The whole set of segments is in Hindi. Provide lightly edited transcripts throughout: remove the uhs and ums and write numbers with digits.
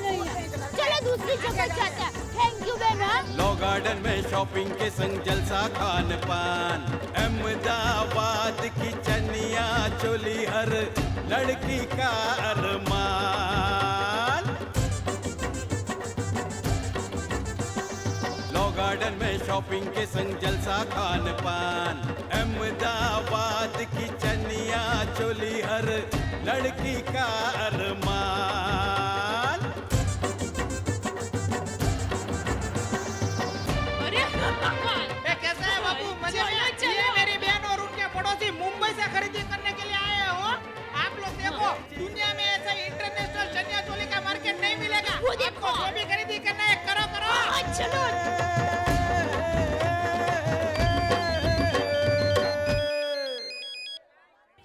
नहीं है। चलो दूसरी जगह जाते हैं। थैंक यू बहना। लॉ गार्डन में शॉपिंग के संग जलसा खान पान, अहमदाबाद की चनिया चोली हर लड़की का अरमान। लॉ गार्डन में शॉपिंग के संग जलसा खान पान, अहमदाबाद की चनिया चोली हर लड़की का अरमान। कैसा है बाबू, मजे में? ये मेरी बहन और उनके पड़ोसी मुंबई से खरीदी करने के लिए आए हो। आप लोग देखो, दुनिया में ऐसा इंटरनेशनल चनिया चोली का मार्केट नहीं मिलेगा। वो देखो, आपको जो भी खरीदी करना है करो करो। चलो।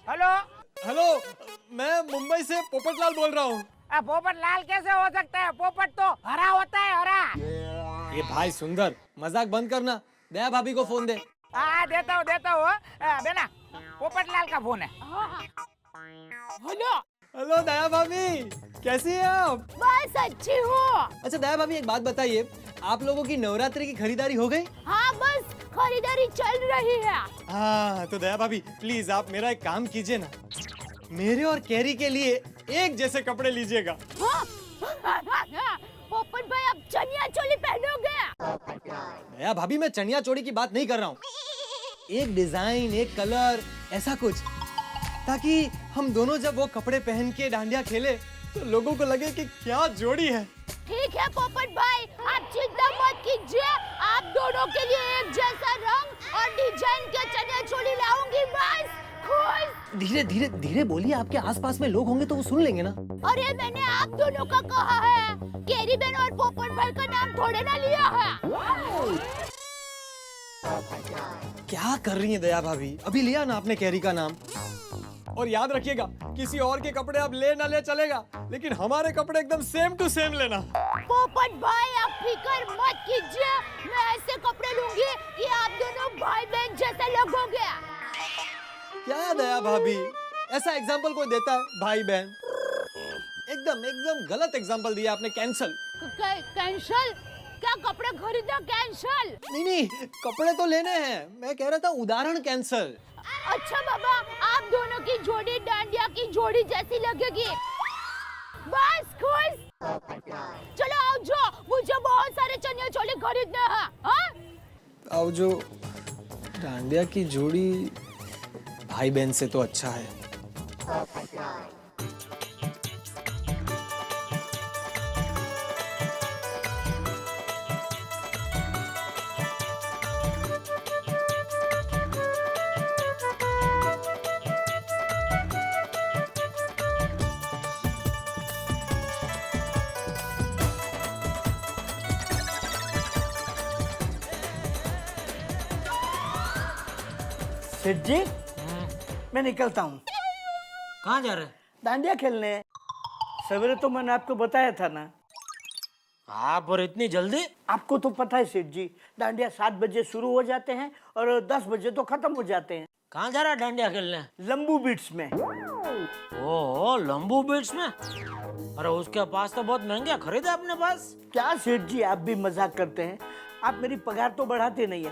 हेलो, हेलो, मैं मुंबई से पोपटलाल बोल रहा हूँ। पोपट लाल कैसे हो सकता है? पोपट तो हरा होता है, हरा। ये भाई सुंदर, मजाक बंद करना। दया भाभी को फोन दे। देता हूँ बेना, पोपट लाल का फोन है। हेलो। हेलो दया भाभी, कैसी हैं आप? बस अच्छी हूँ। अच्छा दया भाभी, एक बात बताइए, आप लोगों की नवरात्रि की खरीदारी हो गई? हाँ बस खरीदारी चल रही है। हाँ तो दया भाभी प्लीज आप मेरा एक काम कीजिए ना, मेरे और कैरी के लिए एक जैसे कपड़े लीजिएगा। हाँ? पोपट भाई अब चनिया चोली पहनोगे? दया भाभी मैं चनिया चोली की बात नहीं कर रहा हूँ, एक डिजाइन, एक कलर, ऐसा कुछ, ताकि हम दोनों जब वो कपड़े पहन के डांडिया खेले तो लोगों को लगे कि क्या जोड़ी है। ठीक है पोपट भाई, आप चिंता मत कीजिए, आप दोनों के लिए एक जैसा रंग और डिजाइन के चनिया चोली लाऊंगी। बस खुश। धीरे धीरे धीरे बोलिए, आपके आसपास में लोग होंगे तो वो सुन लेंगे ना। अरे मैंने आप दोनों का कहा है, केरी बहन और पोपट भाई का नाम थोड़े ना लिया है। क्या कर रही हैं दया भाभी, अभी लिया ना आपने कैरी का नाम। और याद रखिएगा, किसी और के कपड़े आप ले ना ले चलेगा, लेकिन हमारे कपड़े एकदम सेम टू सेम लेना। पोपट भाई आप फिक्र मत कीजिए, मैं ऐसे कपड़े लूंगी कि आप दोनों भाई बहन जैसे लगोगे। क्या दया भाभी, ऐसा एग्जाम्पल कोई देता है? भाई बहन, एकदम एकदम गलत एग्जाम्पल दिया आपने। कैंसल। कैंसल? क्या कपड़े खरीदना कैंसल? नहीं, कपड़े तो लेने हैं, मैं कह रहा था उदाहरण कैंसल। अच्छा बाबा, आप दोनों की जोड़ी डांडिया की जोड़ी जैसी लगेगी। बस खुश। चलो आओ जो, मुझे बहुत सारे चनिया चोली खरीदने हैं। हाँ? अब जो डांडिया की जोड़ी भाई बहन से तो अच्छा है। सेठ जी, मैं निकलता हूँ। कहाँ जा रहे? डांडिया खेलने। सवेरे तो मैंने आपको बताया था ना। आप और इतनी जल्दी? आपको तो पता है सेठ जी, डांडिया 7 बजे शुरू हो जाते हैं और 10 बजे तो खत्म हो जाते हैं। कहाँ जा रहा है डांडिया खेलने? लंबू बीट्स में। ओह, लंबू बीट्स में? अरे उसके पास तो बहुत महंगे खरीदे अपने पास। क्या सेठ जी, आप भी मजाक करते हैं। आप मेरी पगार तो बढ़ाते नहीं है,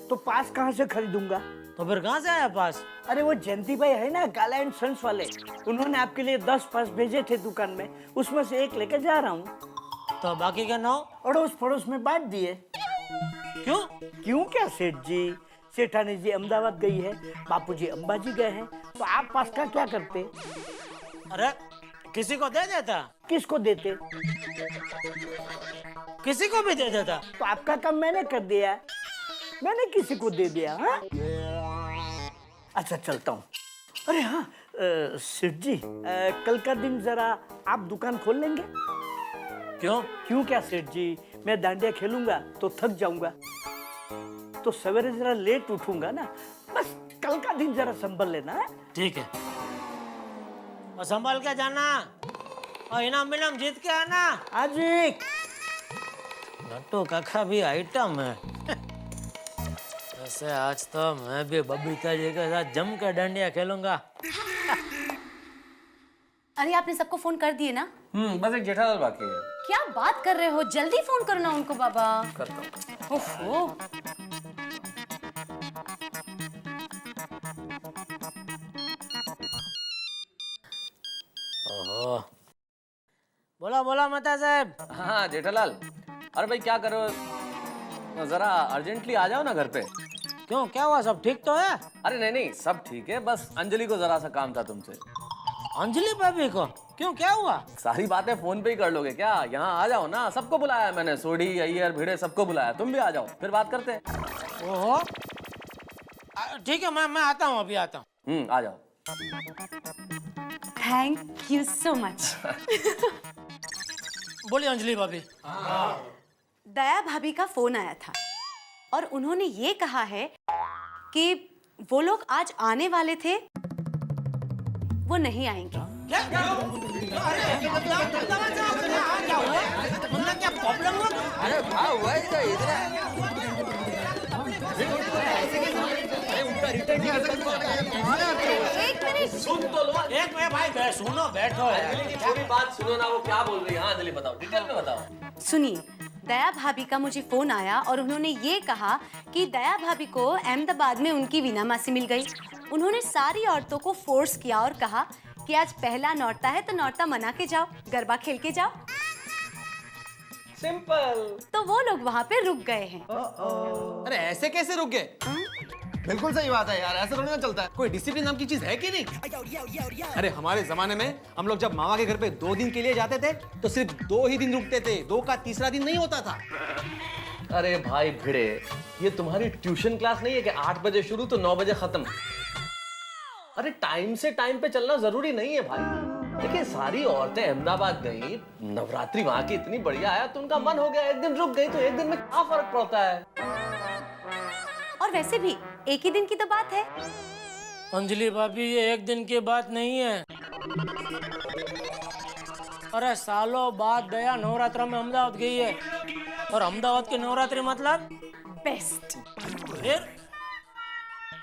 तो पास कहाँ से खरीदूंगा? तो फिर कहाँ से आया पास? अरे वो जयंती भाई है ना, काला एंड सन्स वाले, उन्होंने आपके लिए 10 पास भेजे थे दुकान में, उसमें से एक लेकर जा रहा हूँ। तो बाकी के 9 अड़ोस पड़ोस में बांट दिए। क्यों? क्यों क्या सेठ जी, सेठानी जी अहमदाबाद गई है, बापूजी अंबाजी गए हैं, तो आप पास का क्या करते? अरे किसी को दे देता। किसको देते? किसी को भी दे देता। तो आपका काम मैंने कर दिया, मैंने किसी को दे दिया। हाँ? अच्छा चलता हूँ। अरे हाँ सेठ जी, कल का दिन जरा आप दुकान खोल लेंगे? क्यों? क्यों क्या सेठ जी, मैं डांडिया खेलूंगा तो थक जाऊंगा, तो सवेरे जरा लेट उठूंगा ना, बस कल का दिन जरा संभल लेना है। ठीक है, और संभाल के जाना, और इनाम विनाम जीत के आना। आजी नट्टू काका भी आइटम है। वैसे आज तो मैं भी बबीता जी के साथ जम कर डांडिया खेलूंगा। अरे आपने सबको फोन कर दिए ना? बस एक जेठालाल बाकी है। क्या बात कर रहे हो, जल्दी फोन करो ना उनको बाबा। करता हूँ। ओहो। ओहो, बोला बोला मेहता साहब। हाँ जेठालाल, अरे भाई क्या करो, जरा अर्जेंटली आ जाओ ना घर पे। क्यों, क्या हुआ, सब ठीक तो है? अरे नहीं नहीं, सब ठीक है, बस अंजलि को जरा सा काम था तुमसे। अंजलि भाभी को? क्यों, क्या हुआ? सारी बातें फोन पे ही कर लोगे क्या? यहाँ आ जाओ ना, सबको बुलाया मैंने, सोडी अय्यर भिड़े सबको बुलाया, तुम भी आ जाओ, फिर बात करते हैं। ओहो, ठीक है, मैं आता हूँ, अभी आता हूँ। आ जाओ। Thank you so much. बोलिए अंजलि भाभी। दया भाभी का फोन आया था और उन्होंने ये कहा है कि वो लोग आज आने वाले थे, वो नहीं आएंगे। एक मिनट, सुन तो लो। एक मिनट भाई, सुनो, बैठो पूरी बात सुनो ना, वो क्या बोल रही है। हाँ अंजलि बताओ, डिटेल में बताओ। सुनिए, दया भाभी का मुझे फोन आया और उन्होंने ये कहा कि दया भाभी को अहमदाबाद में उनकी वीना मासी मिल गई। उन्होंने सारी औरतों को फोर्स किया और कहा कि आज पहला नौरता है तो नौरता मना के जाओ, गरबा खेल के जाओ। सिंपल। तो वो लोग वहाँ पे रुक गए हैं। अरे ऐसे कैसे रुक गए? बिल्कुल सही बात है यार, ऐसा थोड़ी ना चलता है। कोई डिसिप्लिन नाम की चीज है कि नहीं? अरे हमारे जमाने में हम लोग जब मामा के घर पे 2 दिन के लिए जाते थे तो सिर्फ 2 ही दिन रुकते थे, 2 का तीसरा दिन नहीं होता था। अरे भाई भिड़े, ये तुम्हारी ट्यूशन क्लास नहीं है कि 8 बजे शुरू तो 9 बजे खत्म। अरे टाइम से टाइम पे चलना जरूरी नहीं है भाई। देखिए सारी औरतें अहमदाबाद गई, नवरात्रि वहां की इतनी बढ़िया है तो उनका मन हो गया, एक दिन रुक गई तो एक दिन में क्या फर्क पड़ता है। और वैसे भी एक ही दिन की तो बात है। अंजलि भाभी, ये एक दिन की बात नहीं है। अरे सालों बाद दया नवरात्र में अहमदाबाद गई है, और अहमदाबाद की नवरात्रि मतलब बेस्ट। फिर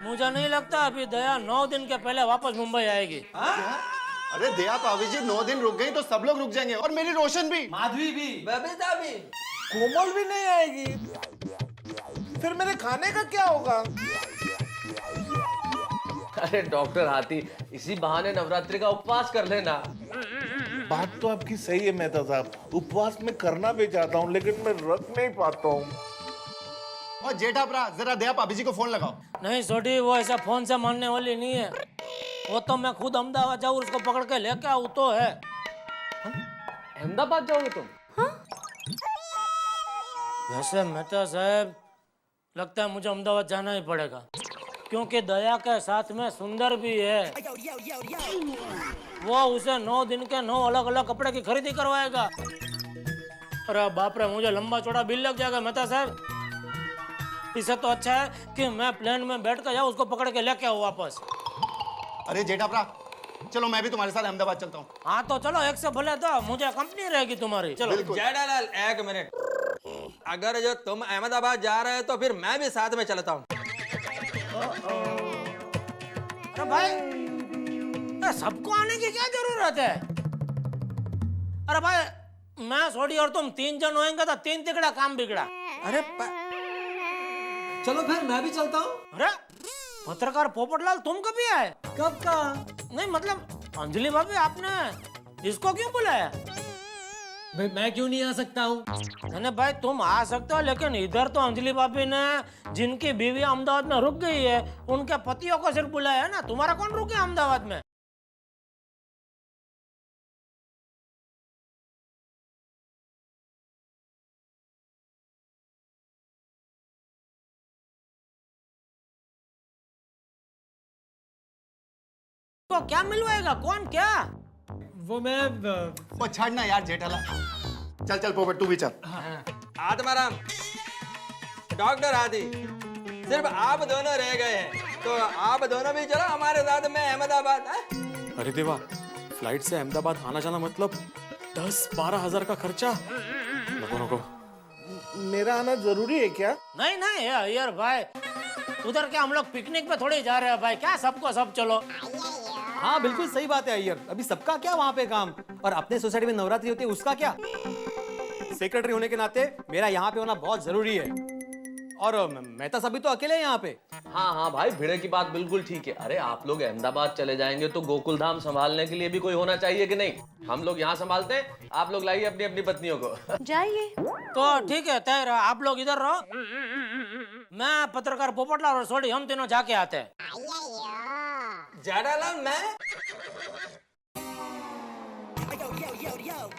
मुझे नहीं लगता अभी दया 9 दिन के पहले वापस मुंबई आएगी। अरे दया भाभी जी 9 दिन रुक गई तो सब लोग रुक जाएंगे, और मेरी रोशन भी, माधवी भी, बबीता भी, कोमल भी नहीं आएगी। फिर मेरे खाने का क्या होगा? अरे डॉक्टर हाथी, इसी बहाने नवरात्रि का उपवास कर लेना। बात तो आपकी सही है मेहता साहब, उपवास में करना भी चाहता हूँ लेकिन मैं रख नहीं पाता हूँ। और जेठा भरा जरा दया भाभी जी को फोन लगाओ। नहीं सोडी, वो ऐसा फोन से मानने वाली नहीं है। वो तो मैं खुद अहमदाबाद जाऊँ, उसको पकड़ के लेके आऊँ तो है। अहमदाबाद जाओगे तुम? वैसे मेहता साहब, लगता है मुझे अहमदाबाद जाना ही पड़ेगा, क्योंकि दया के साथ में सुंदर भी है। वो उसे 9 दिन के 9 अलग अलग कपड़े की खरीदी करवाएगा। अरे बाप रे, मुझे लंबा चौड़ा बिल लग जाएगा मेहता साहब। इससे तो अच्छा है कि मैं प्लेन में बैठ कर जाऊँ, उसको पकड़ के लेके आऊँ वापस। अरे जेठा भरा, चलो मैं भी तुम्हारे साथ अहमदाबाद चलता हूँ। हाँ तो चलो, एक से भले तो मुझे कंपनी रहेगी तुम्हारी। चलो। जेठालाल, एक मिनट, अगर जो तुम अहमदाबाद जा रहे हो तो फिर मैं भी साथ में चलता हूँ। अरे भाई, सबको आने की क्या जरूरत है? अरे भाई, मैं सोडी और तुम 3 जन होएंगे तो 3 तिकड़ा काम बिगड़ा। अरे चलो फिर मैं भी चलता हूँ। अरे पत्रकार पोपटलाल, तुम कभी आए? कब का? नहीं मतलब अंजलि भाभी, आपने इसको क्यों बुलाया? भाई मैं क्यों नहीं आ सकता हूँ? नहीं भाई, तुम आ सकते हो, लेकिन इधर तो अंजलि भाभी ने जिनकी बीवी अहमदाबाद में रुक गई है उनके पतियों को सिर्फ बुलाया है ना। तुम्हारा कौन रुके अहमदाबाद में? तो क्या मिलवाएगा? कौन क्या? वो मैं वो छाड़ना यार जेठाला, चल चल पोपट तू भी चल। आत्माराम, डॉक्टर आदि, सिर्फ आप दोनों रह गए हैं, तो आप दोनों भी चलो हमारे साथ में अहमदाबाद। अरे देवा, फ्लाइट से अहमदाबाद आना जाना मतलब 10-12 हजार का खर्चा। नको नको, मेरा आना जरूरी है क्या? नहीं नहीं यार भाई, उधर क्या हम लोग पिकनिक पे थोड़ी जा रहे हैं भाई, क्या सबको सब चलो। हाँ बिल्कुल सही बात है अय्यर, अभी सबका क्या वहाँ पे काम, और अपने सोसाइटी में नवरात्रि होती है उसका क्या। सेक्रेटरी होने के नाते मेरा यहाँ पे होना बहुत जरूरी है, और मेहता साहब भी तो अकेले हैं यहाँ पे। हाँ हाँ भाई, भिड़े की बात बिल्कुल ठीक है। अरे आप लोग अहमदाबाद चले जाएंगे तो गोकुल धाम संभालने के लिए भी कोई होना चाहिए कि नहीं? हम लोग यहाँ संभालते हैं, आप लोग लाइए अपनी अपनी पत्नियों को। जाइए। तो ठीक है, तय रहा, आप लोग इधर रहो, मैं पत्रकार पोपटलाल और सोडी हम तीनों जाके आते हैं। जेठालाल मैं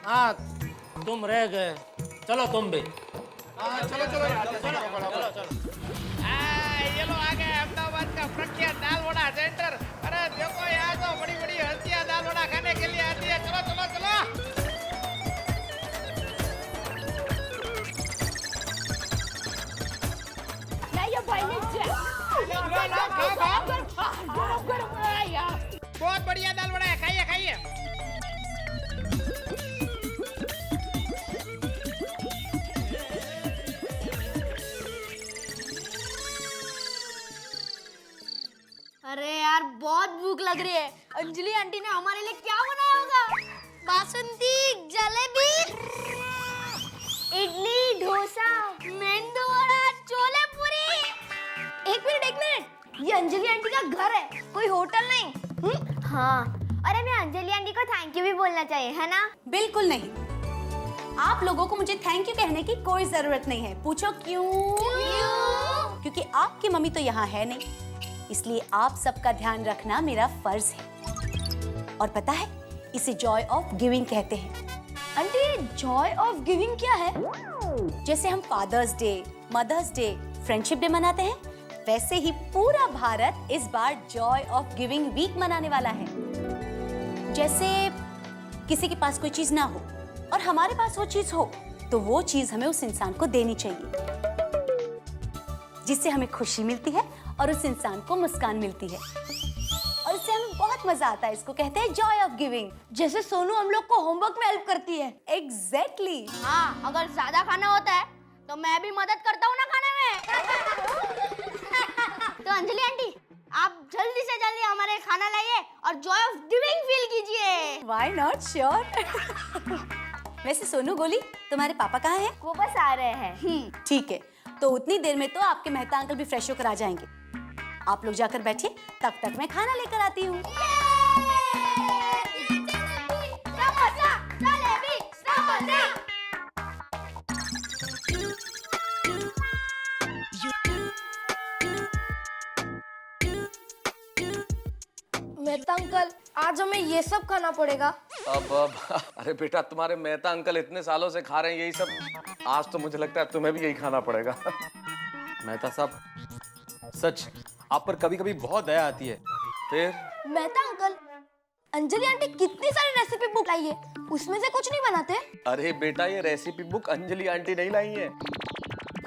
हाँ तुम रह गए, चलो तुम भी। ये लो आ गए अहमदाबाद का प्रख्यात दाल वड़ा सेंटर। अरे देखो यहाँ तो बड़ी बड़ी हस्तियाँ दाल वड़ा खाने के लिए आती है। चलो चलो चलो। नहीं ये भाई नहीं गरम है यार। बहुत बढ़िया दाल वड़ा है, खाइए खाइए। अरे यार बहुत भूख लग रही है। अंजलि आंटी ने हमारे लिए क्या बनाया होगा? बासुंदी, जलेबी, इडली, डोसा, मेंदू वड़ा, छोले पूरी। एक मिनट, ये अंजलि आंटी का घर है, कोई होटल नहीं। हाँ, अरे मैं अंजलि आंटी को थैंक यू भी बोलना चाहिए, है ना? बिल्कुल नहीं। आप लोगों को मुझे थैंक यू कहने की कोई जरूरत नहीं है। पूछो क्यों? क्योंकि आपकी मम्मी तो यहाँ है नहीं, इसलिए आप सबका ध्यान रखना मेरा फर्ज है। और पता है, इसे जॉय ऑफ गिविंग कहते हैं। आंटी जॉय ऑफ गिविंग क्या है? जैसे हम Father's Day, Mother's Day, Friendship Day मनाते हैं, वैसे ही पूरा भारत इस बार जॉय ऑफ गिविंग वीक मनाने वाला है। जैसे किसी के पास कोई चीज ना हो और हमारे पास वो चीज हो, तो वो चीज हमें उस इंसान को देनी चाहिए, जिससे हमें खुशी मिलती है और उस इंसान को मुस्कान मिलती है, और इससे हमें बहुत मजा आता है। इसको कहते हैं जॉय ऑफ गिविंग। जैसे सोनू हम लोग को होमवर्क में हेल्प करती है। एग्जैक्टली। हाँ, अगर ज्यादा खाना होता है तो मैं भी मदद करता हूँ ना खाने में। तो अंजलि आंटी, आप जल्दी से जल्दी हमारे खाना लाइए और जॉय ऑफ गिविंग फील कीजिए। Why not, sure. वैसे सोनू गोली, तुम्हारे पापा कहाँ हैं? वो बस आ रहे हैं। ठीक है, तो उतनी देर में तो आपके मेहता अंकल भी फ्रेश होकर आ जाएंगे। आप लोग जाकर बैठिए, तब तक मैं खाना लेकर आती हूँ। समोसा, जलेबी, समोसा। मेहता अंकल, आज हमें ये सब खाना पड़ेगा। अब अरे बेटा, तुम्हारे मेहता अंकल इतने सालों से खा रहे हैं यही सब, आज तो मुझे लगता है तुम्हें भी यही खाना पड़ेगा। मेहता साहब, सच आप पर कभी कभी बहुत दया आती है। फिर मेहता अंकल, अंजलि आंटी कितनी सारी रेसिपी बुक लाई है, उसमें से कुछ नहीं बनाते? अरे बेटा, ये रेसिपी बुक अंजलि आंटी नहीं लाई है।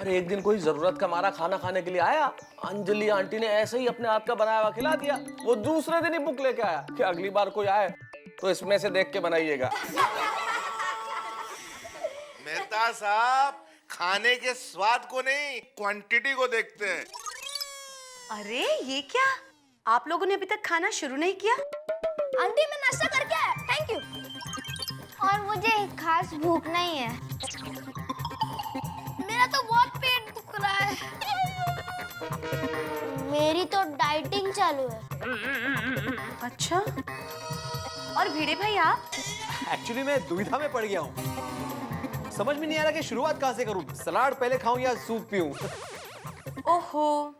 अरे एक दिन कोई जरूरत का मारा खाना खाने के लिए आया, अंजलि आंटी ने ऐसे ही अपने हाथ का बनाया हुआ खिला दिया। वो दूसरे दिन ही बुक लेके आया कि अगली बार कोई आए तो इसमें से देख के बनाइएगा। मेहता साहब, खाने के स्वाद को नहीं, क्वांटिटी को देखते हैं। अरे ये क्या, आप लोगों ने अभी तक खाना शुरू नहीं किया? आंटी मैं नाश्ता करके आया, थैंक यू। और मुझे खास भूख नहीं है, मेरा तो बहुत पेट दुख रहा है। मेरी तो डाइटिंग चालू है। अच्छा, और भिड़े भाई आप? एक्चुअली मैं दुविधा में पड़ गया हूँ, समझ में नहीं आ रहा कि शुरुआत कहाँ से करूँ, सलाद पहले खाऊं या सूप पीऊं। ओहो,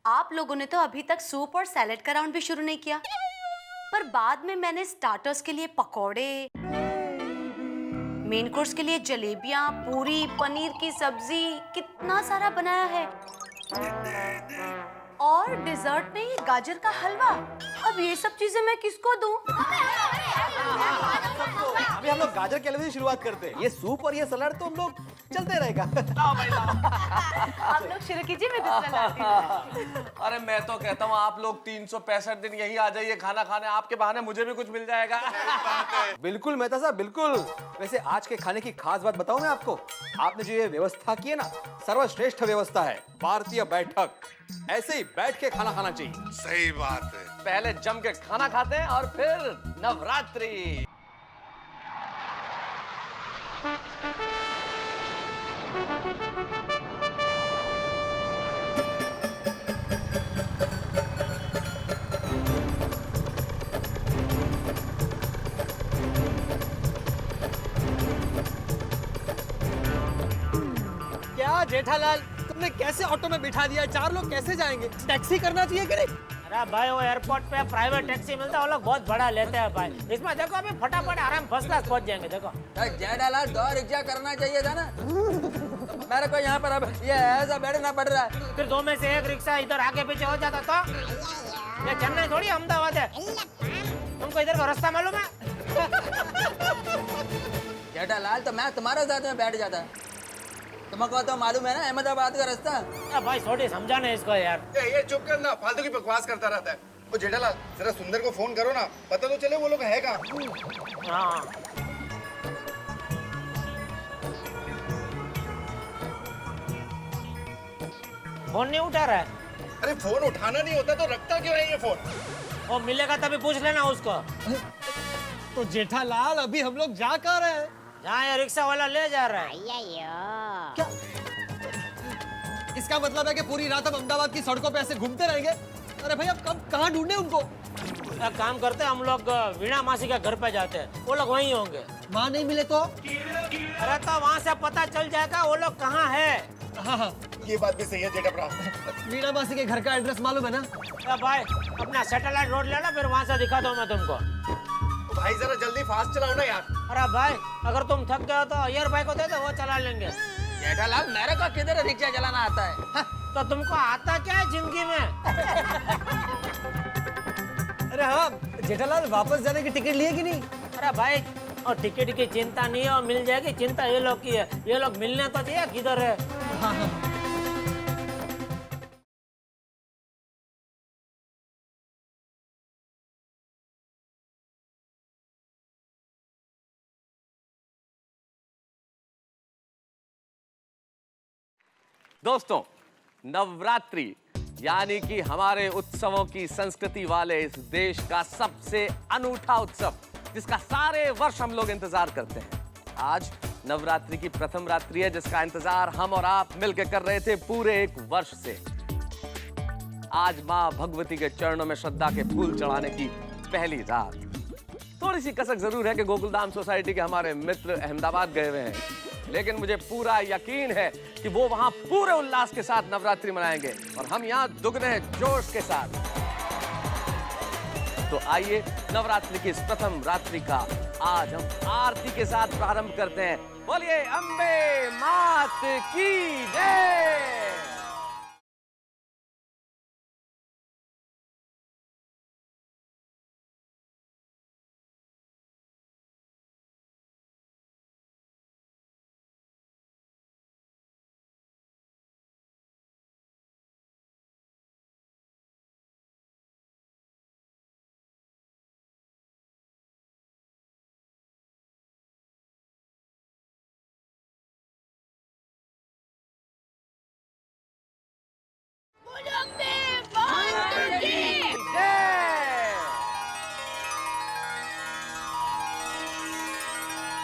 आप लोगों ने तो अभी तक सूप और सैलेड का राउंड भी शुरू नहीं किया, पर बाद में मैंने स्टार्टर्स के लिए पकौड़े, मेन कोर्स के लिए जलेबियां, पूरी, पनीर की सब्जी, कितना सारा बनाया है, और डिजर्ट में ये गाजर का हलवा। अब ये सब चीजें मैं किसको दूं? अभी हम लोग गाजर के हलवे से शुरुआत करते हैं, ये सूप और ये सलाद तो हम लोग चलते रहेगा। आप लोग शुरू कीजिए, मैं दूसरा लाती हूँ। अरे मैं तो कहता हूँ आप लोग 365 दिन यहीं आ जाइए खाना खाने, आपके बहाने मुझे भी कुछ मिल जाएगा। बिल्कुल मेहता साहब बिल्कुल। वैसे आज के खाने की खास बात बताऊं मैं आपको, आपने जो ये व्यवस्था की है ना, सर्वश्रेष्ठ व्यवस्था है, भारतीय बैठक। ऐसे ही बैठ के खाना खाना चाहिए। सही बात है। पहले जम के खाना खाते हैं और फिर नवरात्रि। क्या जेठालाल, तुमने कैसे ऑटो में बिठा दिया? 4 लोग कैसे जाएंगे? टैक्सी करना चाहिए कि नहीं? अरे भाई वो एयरपोर्ट पे प्राइवेट टैक्सी मिलता है, वो लोग बहुत बड़ा लेते हैं भाई। इसमें देखो अभी फटाफट आराम फर्स्ट क्लास पहुंच जाएंगे। देखो जेठालाल 2 रिक्शा करना चाहिए था ना। मेरे को यहाँ पर अब ये ऐसा बैठना पड़ रहा है। फिर 2 में से 1 रिक्शा इधर आगे पीछे हो जाता तो। ये चेन्नई थोड़ी अहमदाबाद है, तुमको इधर का रास्ता मालूम है? जेठालाल तो मैं तुम्हारे साथ में बैठ जाता, तुमको तो मालूम है ना अहमदाबाद का रास्ता। भाई थोड़ी समझाना इसको यार। ये चुप कर ना, फालतू की बकवास करता रहता है। वो जेठालाल जरा सुंदर को फोन करो ना, पता तो चले वो लोग है कहाँ। हाँ फोन नहीं उठा रहा है। अरे फोन उठाना नहीं होता तो रखता क्यों है ये फोन? वो मिलेगा तभी पूछ लेना उसको। तो जेठालाल अभी हम लोग जा कहाँ रहे हैं? जहाँ ये रिक्शा वाला ले जा रहा है। क्या इसका मतलब है कि पूरी रात हम अहमदाबाद की सड़कों पे ऐसे घूमते रहेंगे? अरे भाई अब कब कहाँ ढूंढे उनको? एक काम करते हैं हम लोग, वीणा मासी के घर पे जाते हैं, वो लोग वहीं होंगे। माँ नहीं मिले तो? अरे तो वहाँ से पता चल जाएगा वो लोग कहाँ है। हाँ, ये बात भी सही है जेठा। वीणा मासी के घर का एड्रेस मालूम है ना? भाई अपना सैटेलाइट रोड लेना, फिर वहाँ से दिखा दो मैं तुमको। भाई जरा जल्दी फास्ट चलाओ ना यार। अरे भाई अगर तुम थक गए तो अय्यर भाई को दे दो, वो चला लेंगे। जेठालाल मेरे को किधर रिक्शा चलाना आता है? तो तुमको आता क्या है जिंदगी में? अरे हाँ जेठालाल, वापस जाने की टिकट लिए कि नहीं? अरे भाई और टिकट की चिंता नहीं है, और मिल जाएगी। चिंता ये लोग की है, ये लोग मिलने तो चाहिए, किधर है? हाँ हाँ। दोस्तों, नवरात्रि यानी कि हमारे उत्सवों की संस्कृति वाले इस देश का सबसे अनूठा उत्सव, जिसका सारे वर्ष हम लोग इंतजार करते हैं। आज नवरात्रि की प्रथम रात्रि है, जिसका इंतजार हम और आप मिलकर कर रहे थे पूरे 1 वर्ष से। आज मां भगवती के चरणों में श्रद्धा के फूल चढ़ाने की पहली रात। थोड़ी सी कसक जरूर है कि गोकुलधाम सोसाइटी के हमारे मित्र अहमदाबाद गए हुए हैं, लेकिन मुझे पूरा यकीन है कि वो वहां पूरे उल्लास के साथ नवरात्रि मनाएंगे और हम यहां दुगने जोश के साथ। तो आइए नवरात्रि की इस प्रथम रात्रि का आज हम आरती के साथ प्रारंभ करते हैं। बोलिए अम्बे मात की जय।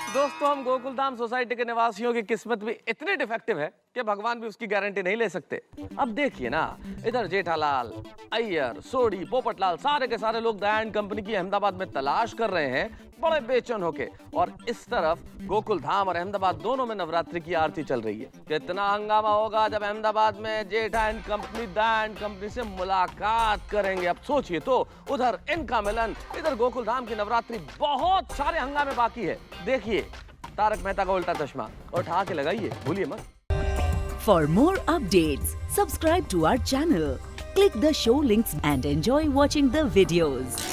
दोस्तों, हम गोकुलधाम सोसाइटी के निवासियों की किस्मत भी इतनी डिफेक्टिव है कि भगवान भी उसकी गारंटी नहीं ले सकते। अब देखिए ना, इधर जेठालाल, अय्यर, सोडी, पोपटलाल, सारे के सारे लोग दया एंड कंपनी की अहमदाबाद में तलाश कर रहे हैं बड़े बेचैन होके, और इस तरफ गोकुलधाम और अहमदाबाद दोनों में नवरात्रि की आरती चल रही है। कितना हंगामा होगा जब अहमदाबाद में Jetha and company Daya and company से मुलाकात करेंगे। अब सोचिए तो, उधर इनका मिलन, इधर गोकुलधाम की नवरात्रि, बहुत सारे हंगामे बाकी है। देखिए तारक मेहता का उल्टा चश्मा उठा के लगाइए, भूलिए मत। For more updates, subscribe to our channel, click the show links and enjoy watching the videos.